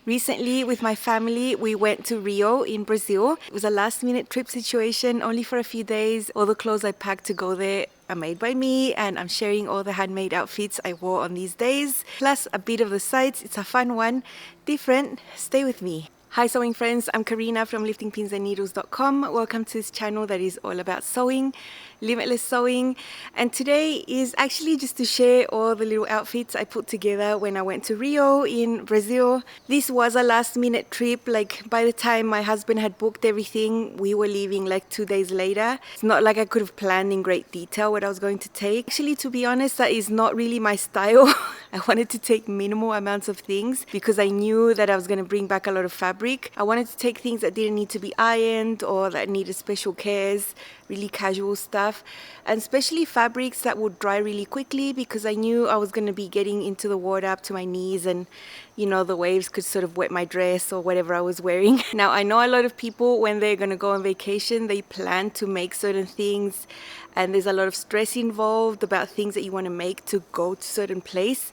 Recently, with my family, we went to Rio in Brazil. It was a last-minute trip situation, only for a few days. All the clothes I packed to go there are made by me, and I'm sharing all the handmade outfits I wore on these days, plus a bit of the sights. It's a fun one, different. Stay with me. Hi sewing friends, I'm Karina from liftingpinsandneedles.com. Welcome to this channel that is all about sewing, limitless sewing, and today is actually just to share all the little outfits I put together when I went to Rio in Brazil. This was a last minute trip. Like, by the time my husband had booked everything, we were leaving like 2 days later. It's not like I could have planned in great detail what I was going to take. Actually, to be honest, that is not really my style. I wanted to take minimal amounts of things because I knew that I was going to bring back a lot of fabric. I wanted to take things that didn't need to be ironed or that needed special cares, really casual stuff, and especially fabrics that would dry really quickly because I knew I was going to be getting into the water up to my knees, and you know, the waves could sort of wet my dress or whatever I was wearing. Now, I know a lot of people, when they're going to go on vacation, they plan to make certain things, and there's a lot of stress involved about things that you want to make to go to a certain place.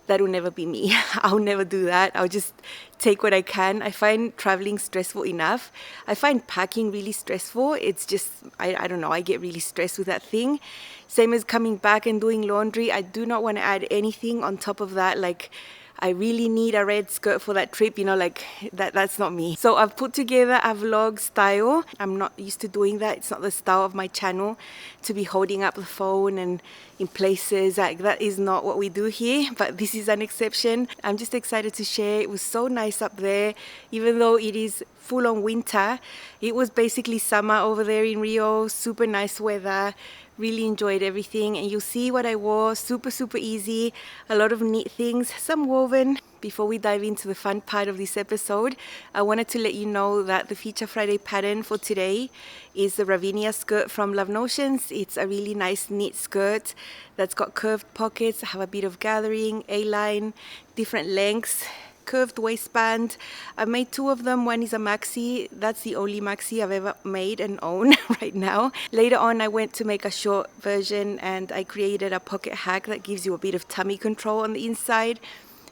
That will never be me. I'll never do that. I'll just take what I can. I find traveling stressful enough. I find packing really stressful. It's just, I don't know, I get really stressed with that thing. Same as coming back and doing laundry. I do not want to add anything on top of that. Like, I really need a red skirt for that trip, you know, like that's not me. So I've put together a vlog style. I'm not used to doing that. It's not the style of my channel to be holding up the phone and in places. Like, that is not what we do here, but this is an exception. I'm just excited to share. It was so nice up there, even though it is full on winter. It was basically summer over there in Rio. Super nice weather. Really enjoyed everything, and you'll see what I wore. Super easy, a lot of neat things, some woven. Before we dive into the fun part of this episode, I wanted to let you know that the Feature Friday pattern for today is the Ravinia skirt from Love Notions. It's a really nice neat skirt that's got curved pockets, have a bit of gathering, A-line, different lengths, curved waistband. I made 2 of them. One is a maxi. That's the only maxi I've ever made and own right now. Later on, I went to make a short version and I created a pocket hack that gives you a bit of tummy control on the inside.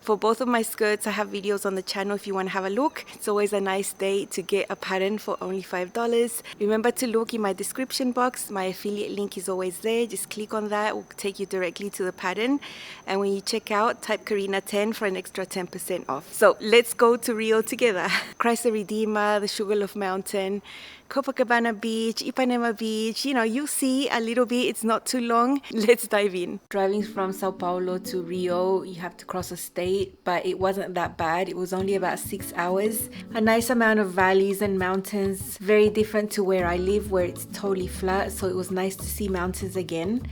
For both of my skirts, I have videos on the channel if you want to have a look. It's always a nice day to get a pattern for only $5. Remember to look in my description box. My affiliate link is always there. Just click on that. It will take you directly to the pattern. And when you check out, type Karina10 for an extra 10% off. So let's go to Rio together. Christ the Redeemer, the Sugarloaf Mountain, Copacabana Beach, Ipanema Beach. You know, you'll see a little bit. It's not too long. Let's dive in. Driving from Sao Paulo to Rio, you have to cross a state, but it wasn't that bad. It was only about 6 hours. A nice amount of valleys and mountains. Very different to where I live, where it's totally flat. So it was nice to see mountains again.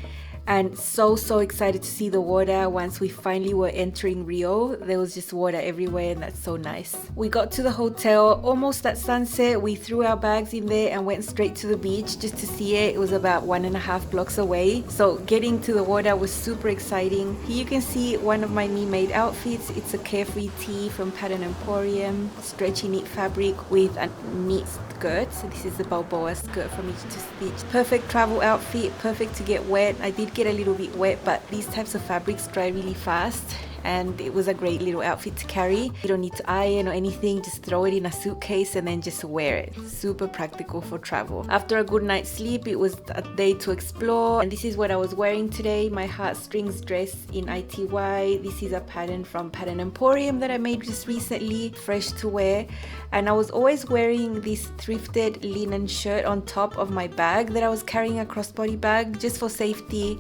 And so excited to see the water. Once we finally were entering Rio, there was just water everywhere, and that's so nice. We got to the hotel almost at sunset. We threw our bags in there and went straight to the beach just to see it. It was about 1.5 blocks away. So getting to the water was super exciting. Here you can see one of my me-made outfits. It's a carefree tee from Pattern Emporium, stretchy knit fabric with a neat skirt. So this is the Balboa skirt from Each to Stitch. Perfect travel outfit, perfect to get wet. I did get a little bit wet, but these types of fabrics dry really fast, and it was a great little outfit to carry. You don't need to iron or anything, just throw it in a suitcase and then just wear it. Super practical for travel. After a good night's sleep, it was a day to explore, and this is what I was wearing today. My heartstrings dress in ITY. This is a pattern from Pattern Emporium that I made just recently, fresh to wear. And I was always wearing this thrifted linen shirt on top of my bag that I was carrying, a crossbody bag, just for safety.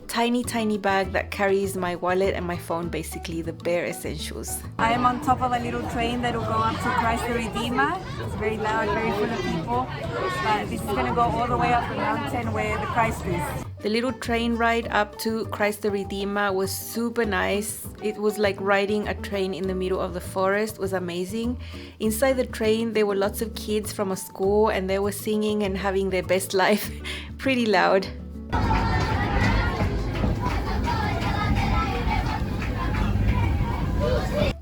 Tiny bag that carries my wallet and my phone, basically the bare essentials. I am on top of a little train that will go up to Christ the Redeemer. It's very loud, very full of people, but this is going to go all the way up the mountain where the Christ is. The little train ride up to Christ the Redeemer was super nice. It was like riding a train in the middle of the forest. It was amazing. Inside the train there were lots of kids from a school, and they were singing and having their best life. Pretty loud.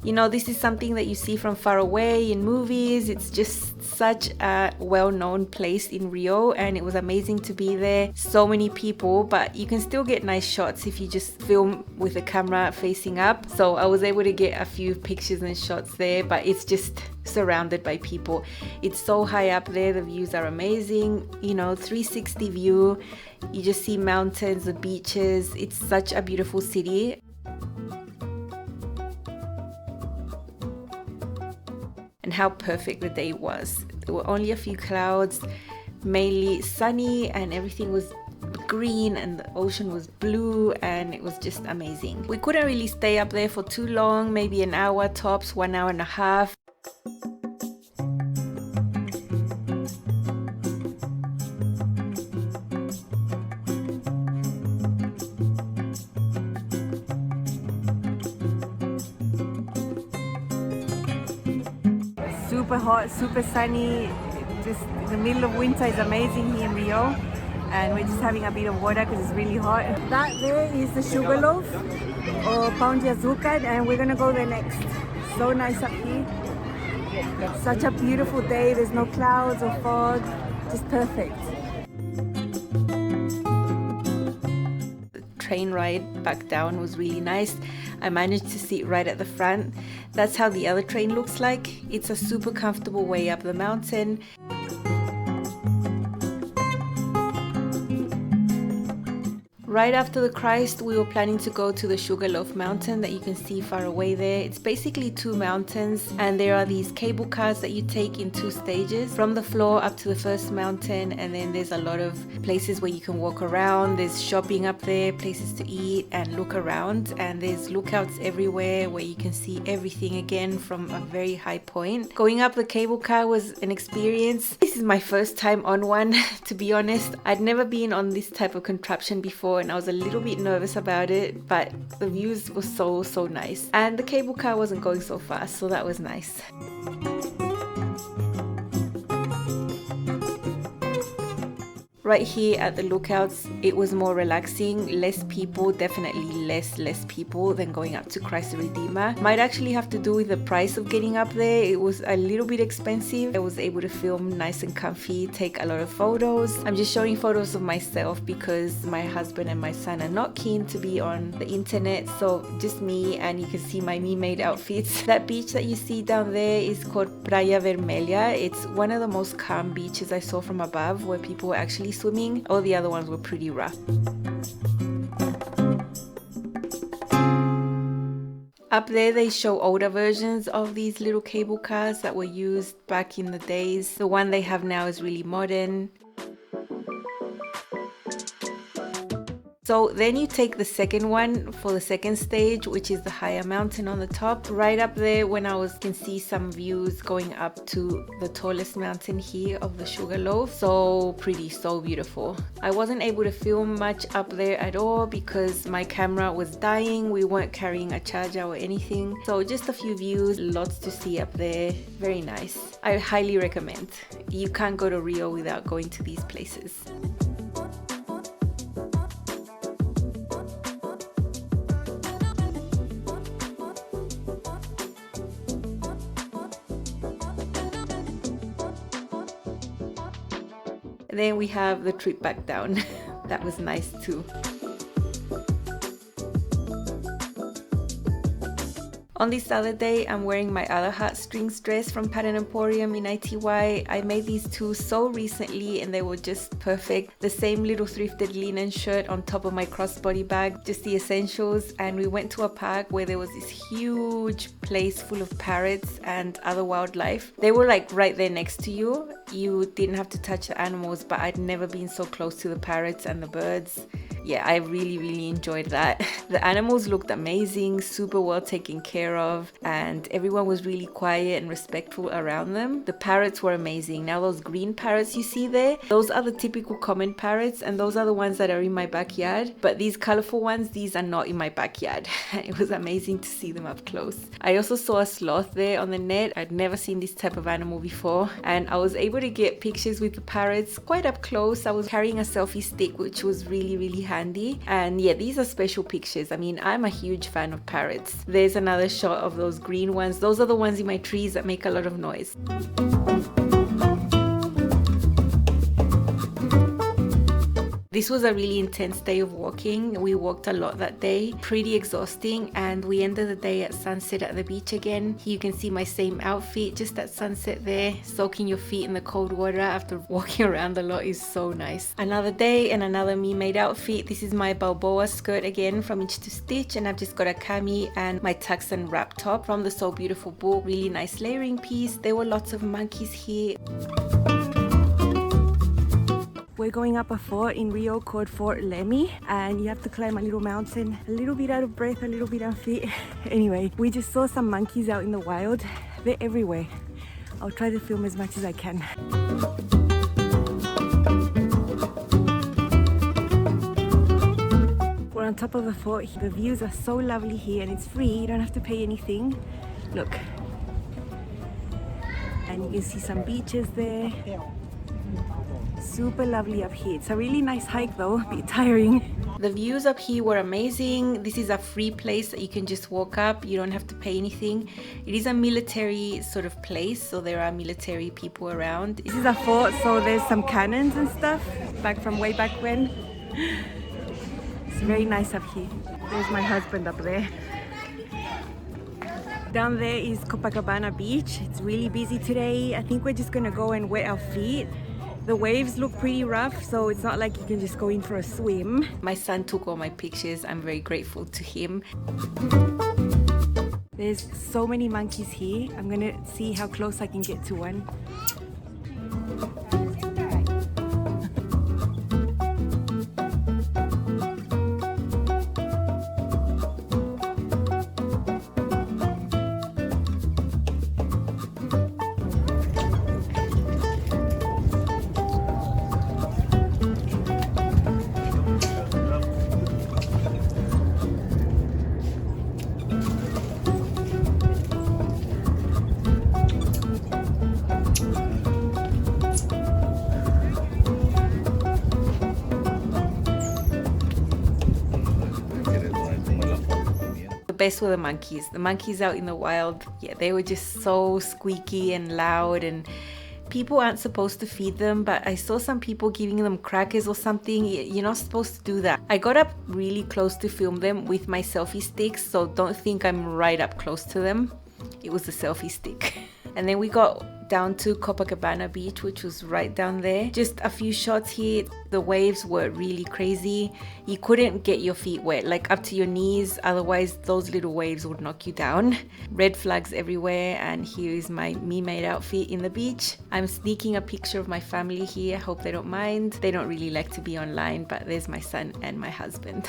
You know, this is something that you see from far away in movies. It's just such a well-known place in Rio, and it was amazing to be there. So many people, but you can still get nice shots if you just film with the camera facing up. So I was able to get a few pictures and shots there, but it's just surrounded by people. It's so high up there, the views are amazing. You know, 360 view, you just see mountains, the beaches. It's such a beautiful city. And how perfect the day was. There were only a few clouds, mainly sunny, and everything was green and the ocean was blue, and it was just amazing. We couldn't really stay up there for too long, maybe an hour tops, 1 hour and a half. Super hot, super sunny. Just in the middle of winter is amazing here in Rio, and we're just having a bit of water because it's really hot. That there is the Sugarloaf or Pão de Açúcar, and we're gonna go there next. So nice up here. Such a beautiful day. There's no clouds or fog, just perfect. Train ride back down was really nice. I managed to sit right at the front. That's how the other train looks like. It's a super comfortable way up the mountain. Right after the Christ, we were planning to go to the Sugarloaf Mountain that you can see far away there. It's basically 2 mountains, and there are these cable cars that you take in 2 stages from the floor up to the first mountain, and then there's a lot of places where you can walk around. There's shopping up there, places to eat and look around, and there's lookouts everywhere where you can see everything again from a very high point. Going up the cable car was an experience. This is my first time on one, to be honest. I'd never been on this type of contraption before, and I was a little bit nervous about it, but the views were so nice, and the cable car wasn't going so fast, so that was nice. Right here at the lookouts, it was more relaxing, less people, definitely less people than going up to Christ the Redeemer. Might actually have to do with the price of getting up there. It was a little bit expensive. I was able to film nice and comfy, take a lot of photos. I'm just showing photos of myself because my husband and my son are not keen to be on the internet, so just me, and you can see my me-made outfits. That beach that you see down there is called Praia Vermelha. It's one of the most calm beaches I saw from above, where people were actually swimming. All the other ones were pretty rough. Up there they show older versions of these little cable cars that were used back in the days. The one they have now is really modern. So then you take the second one for the second stage, which is the higher mountain on the top. Right up there, when I can see some views going up to the tallest mountain here of the Sugarloaf. So pretty, so beautiful. I wasn't able to film much up there at all because my camera was dying. We weren't carrying a charger or anything. So just a few views, lots to see up there. Very nice. I highly recommend. You can't go to Rio without going to these places. Then we have the trip back down. That was nice too. On this other day, I'm wearing my other heartstrings dress from Pattern Emporium in ITY. I made these two so recently and they were just perfect. The same little thrifted linen shirt on top of my crossbody bag, just the essentials. And we went to a park where there was this huge place full of parrots and other wildlife. They were like right there next to you. You didn't have to touch the animals, but I'd never been so close to the parrots and the birds. Yeah, I really enjoyed that. The animals looked amazing, super well taken care of, and everyone was really quiet and respectful around them. The parrots were amazing. Now those green parrots you see there, those are the typical common parrots, and those are the ones that are in my backyard. But these colorful ones, these are not in my backyard. It was amazing to see them up close. I also saw a sloth there on the net. I'd never seen this type of animal before, and I was able to get pictures with the parrots quite up close. I was carrying a selfie stick, which was really handy. handy. And yeah, these are special pictures. I mean, I'm a huge fan of parrots. There's another shot of those green ones. Those are the ones in my trees that make a lot of noise. This was a really intense day of walking. We walked a lot that day, pretty exhausting, and we ended the day at sunset at the beach again. Here you can see my same outfit just at sunset there. Soaking your feet in the cold water after walking around a lot is so nice. Another day and another me-made outfit. This is my Balboa skirt again from Inch to Stitch, and I've just got a cami and my Taksang wrap top from the So Beautiful book. Really nice layering piece. There were lots of monkeys here. We're going up a fort in Rio called Fort Leme, and you have to climb a little mountain, a little bit out of breath, a little bit unfit. Anyway, we just saw some monkeys out in the wild. They're everywhere. I'll try to film as much as I can. We're on top of the fort. The views are so lovely here, and it's free. You don't have to pay anything. Look. And you can see some beaches there. Super lovely up here. It's a really nice hike though, a bit tiring. The views up here were amazing. This is a free place that you can just walk up. You don't have to pay anything. It is a military sort of place, so there are military people around. This is a fort, so there's some cannons and stuff back from way back when. It's very nice up here. There's my husband up there. Down there is Copacabana Beach. It's really busy today. I think we're just gonna go and wet our feet. The waves look pretty rough, so it's not like you can just go in for a swim. My son took all my pictures. I'm very grateful to him. There's so many monkeys here. I'm gonna see how close I can get to one. Best were the monkeys. The monkeys out in the wild, yeah, they were just so squeaky and loud, and people aren't supposed to feed them, but I saw some people giving them crackers or something. You're not supposed to do that. I got up really close to film them with my selfie sticks, so don't think I'm right up close to them. It was the selfie stick. And then we got down to Copacabana Beach, which was right down there. Just a few shots here. The waves were really crazy. You couldn't get your feet wet, like up to your knees, otherwise those little waves would knock you down. Red flags everywhere, and here is my me-made outfit in the beach. I'm sneaking a picture of my family here. Hope they don't mind. They don't really like to be online, but there's my son and my husband.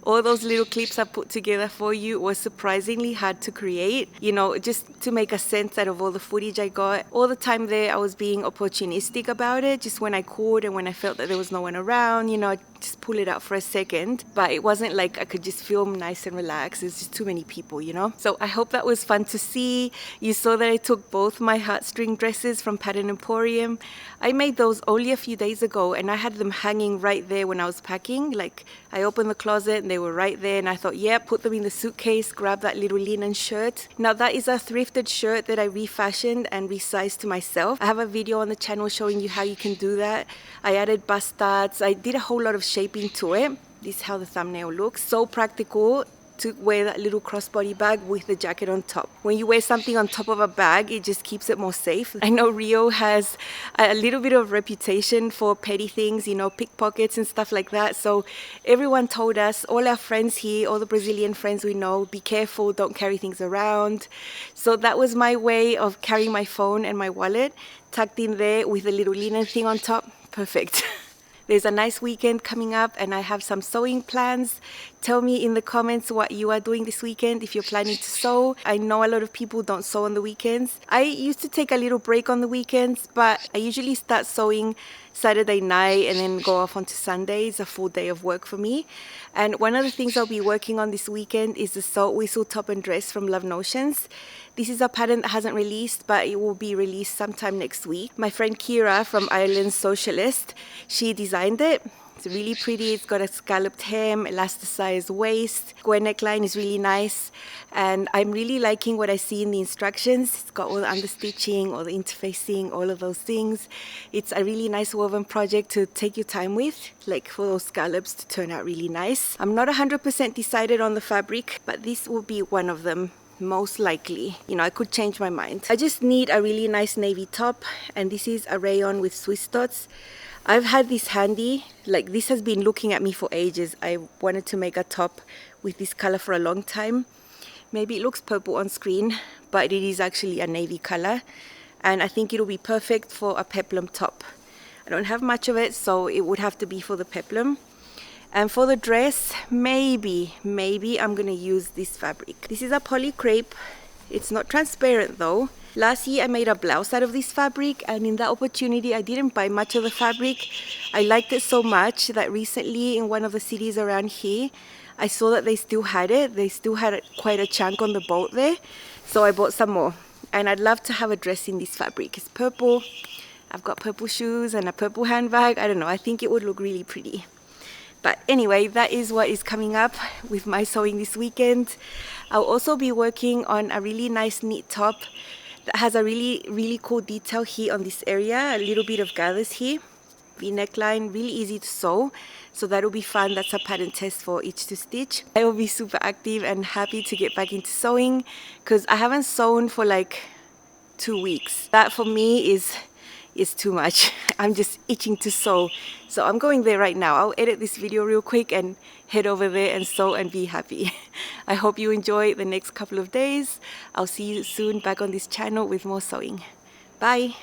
All those little clips I put together for you was surprisingly hard to create. You know, just to make a sense out of all the footage I got. All the time there I was being opportunistic about it, just when I could and when I felt that there was no one around, you know, I'd just pull it out for a second. But it wasn't like I could just film nice and relax. There's just too many people, you know. So I hope that was fun to see. You saw that I took both my heartstring dresses from Pattern Emporium. I made those only a few days ago, and I had them hanging right there when I was packing. Like, I opened the closet and they were right there, and I thought, yeah, put them in the suitcase, grab that little linen shirt. Now that is a thrifted shirt that I refashioned and resized to myself. I have a video on the channel showing you how you can do that. I added bust studs. I did a whole lot of shaping to it. This is how the thumbnail looks. So practical to wear that little crossbody bag with the jacket on top. When you wear something on top of a bag, it just keeps it more safe. I know Rio has a little bit of reputation for petty things, you know, pickpockets and stuff like that. So everyone told us, all our friends here, all the Brazilian friends we know, be careful, don't carry things around. So that was my way of carrying my phone and my wallet tucked in there with a little linen thing on top. Perfect. There's a nice weekend coming up and I have some sewing plans. Tell me in the comments what you are doing this weekend if you're planning to sew. I know a lot of people don't sew on the weekends. I used to take a little break on the weekends, but I usually start sewing Saturday night and then go off onto Sunday. It's a full day of work for me. And one of the things I'll be working on this weekend is the Salt Whistle top and dress from Love Notions. This is a pattern that hasn't released, but it will be released sometime next week. My friend Kira from Ireland's Socialist, she designed it. It's really pretty. It's got a scalloped hem, elasticized waist. Square neckline is really nice. And I'm really liking what I see in the instructions. It's got all the understitching, all the interfacing, all of those things. It's a really nice woven project to take your time with, like for those scallops to turn out really nice. I'm not 100% decided on the fabric, but this will be one of them. Most likely, you know, I could change my mind. I just need a really nice navy top, and this is a rayon with Swiss dots. I've had this handy, like this has been looking at me for ages. I wanted to make a top with this color for a long time. Maybe it looks purple on screen, but it is actually a navy color, and I think it'll be perfect for a peplum top. I don't have much of it, so it would have to be for the peplum. And for the dress, maybe I'm gonna use this fabric. This is a poly crepe. It's not transparent though. Last year I made a blouse out of this fabric, and in that opportunity I didn't buy much of the fabric. I liked it so much that recently in one of the cities around here, I saw that they still had it. They still had quite a chunk on the boat there. So I bought some more. And I'd love to have a dress in this fabric. It's purple. I've got purple shoes and a purple handbag. I don't know, I think it would look really pretty. But anyway, that is what is coming up with my sewing this weekend. I'll also be working on a really nice knit top that has a really cool detail here on this area, a little bit of gathers here. V neckline, really easy to sew. So that'll be fun. That's a pattern test for each to stitch. I will be super active and happy to get back into sewing because I haven't sewn for like 2 weeks. That for me is too much. I'm just itching to sew. So I'm going there right now. I'll edit this video real quick and head over there and sew and be happy. I hope you enjoy the next couple of days. I'll see you soon back on this channel with more sewing. Bye.